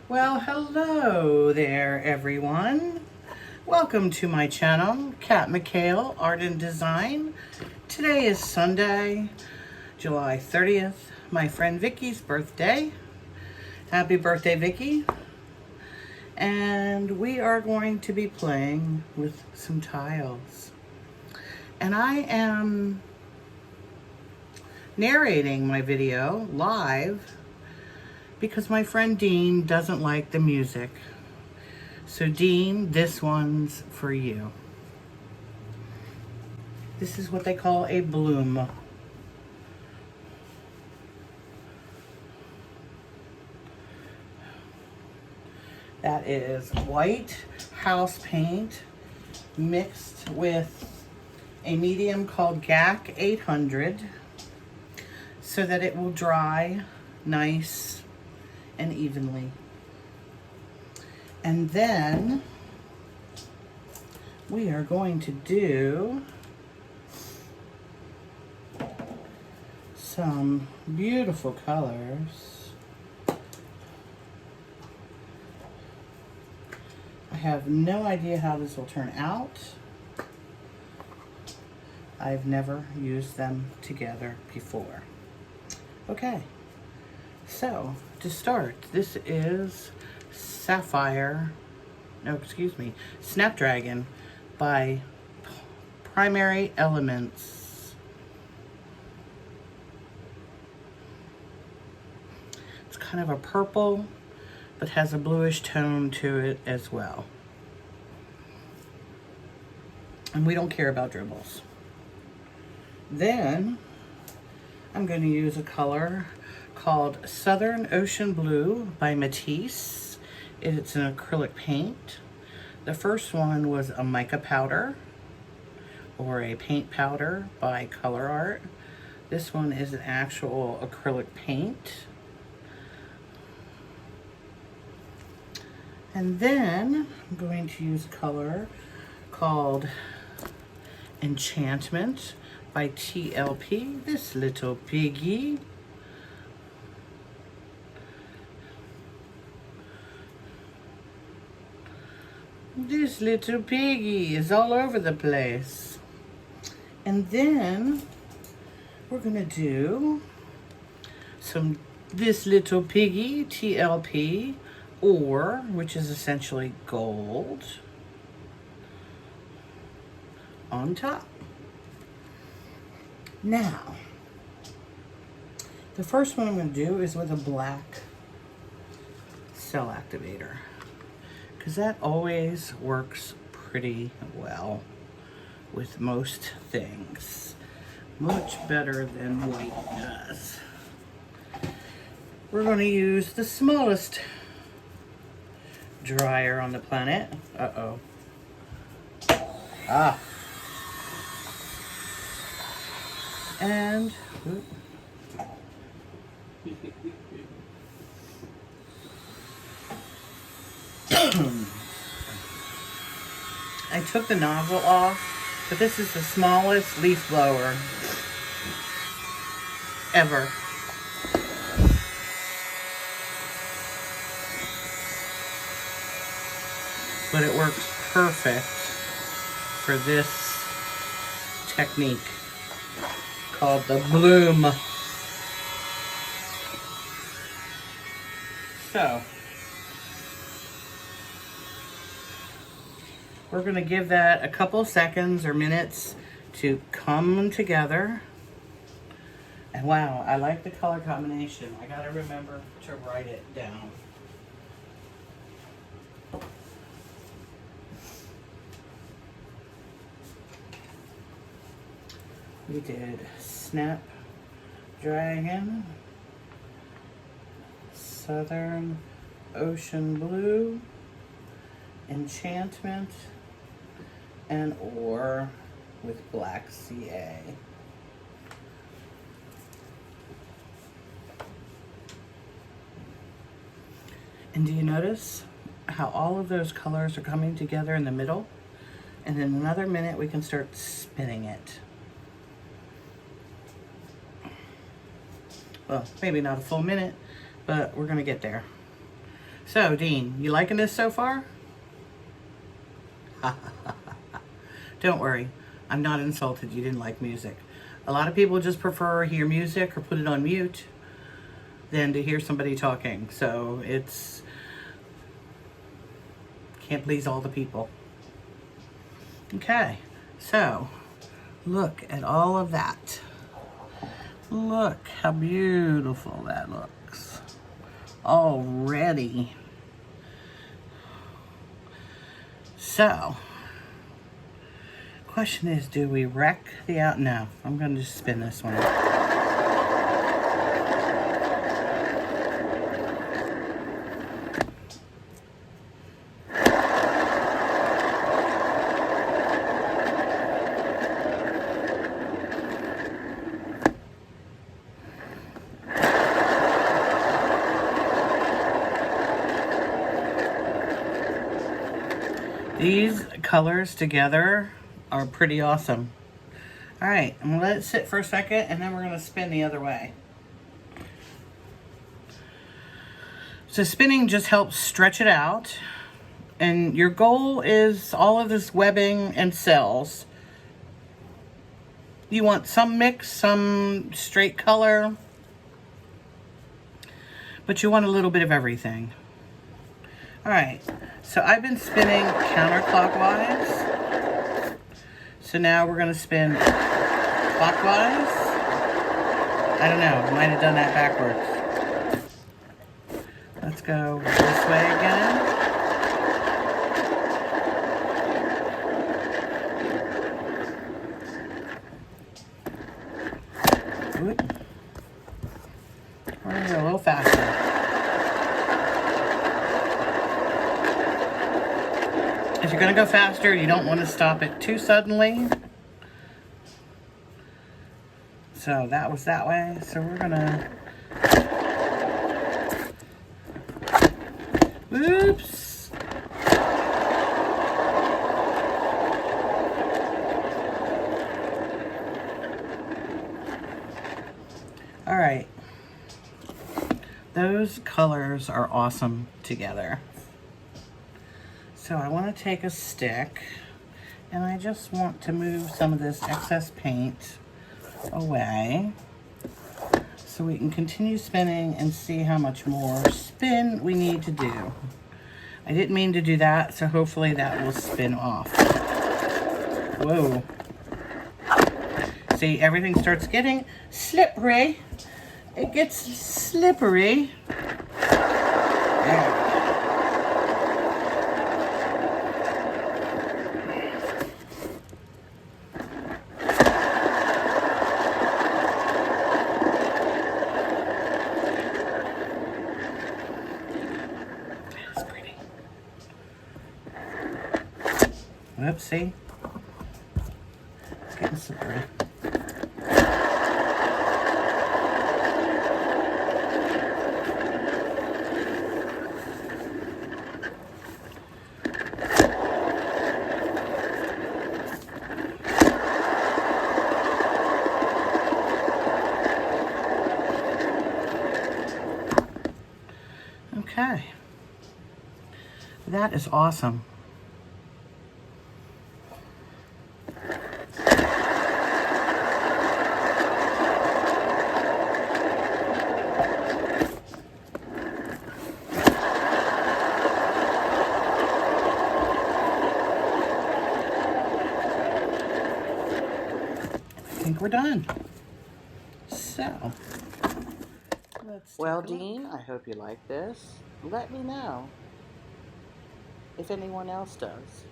Well, hello there, everyone. Welcome to my channel, Kat McHale Art and Design. Today is Sunday, July 30th, my friend Vicky's birthday. Happy birthday, Vicky. And we are going to be playing with some tiles. And I am narrating my video live because my friend Dean doesn't like the music. So Dean, this one's for you. This is what they call a bloom. That is white house paint mixed with a medium called GAC 800 so that it will dry nice and evenly. And then we are going to do some beautiful colors. I have no idea how this will turn out. I've never used them together before. Okay. So, to start, this is Snapdragon by Primary Elements. It's kind of a purple, but has a bluish tone to it as well. And we don't care about dribbles. Then, I'm going to use a color called Southern Ocean Blue by Matisse. It's an acrylic paint. The first one was a mica powder or a paint powder by Color Art. This one is an actual acrylic paint. And then I'm going to use a color called Enchantment by TLP, this little piggy. This little piggy is all over the place. And then we're gonna do some This Little Piggy TLP, or which is essentially gold, on top. Now, the first one I'm going to do is with a black cell activator, because that always works pretty well with most things. Much better than white does. We're going to use the smallest dryer on the planet. Uh-oh. Ah. And I took the nozzle off, but this is the smallest leaf blower ever. But it works perfect for this technique called the bloom. So, we're going to give that a couple seconds or minutes to come together. And wow, I like the color combination. I got to remember to write it down. We did Snapdragon, Southern Ocean Blue, Enchantment, and Or with Black CA. And do you notice how all of those colors are coming together in the middle? And in another minute we can start spinning it. Well, maybe not a full minute, but we're gonna get there. So, Dean, you liking this so far? Don't worry, I'm not insulted you didn't like music. A lot of people just prefer hear music or put it on mute than to hear somebody talking. So it's, can't please all the people. Okay, so look at all of that. Look how beautiful that looks already. So, question is, do we wreck the out? No, I'm going to just spin this one. These colors together are pretty awesome. All right, I'm gonna let it sit for a second and then we're gonna spin the other way. So spinning just helps stretch it out. And your goal is all of this webbing and cells. You want some mix, some straight color, but you want a little bit of everything. All right, so I've been spinning counterclockwise. So now we're gonna spin clockwise. I don't know, might have done that backwards. Let's go this way again. Oop. We're gonna go a little faster. If you're going to go faster, you don't want to stop it too suddenly. So that was that way. So we're going to... Oops. All right. Those colors are awesome together. So I want to take a stick and I just want to move some of this excess paint away so we can continue spinning and see how much more spin we need to do. I didn't mean to do that, so hopefully that will spin off. Whoa. See, everything starts getting slippery. It gets slippery. There. Oops, see? It's getting slippery. Okay. That is awesome. I think we're done. So, well, Dean, I hope you like this. Let me know if anyone else does.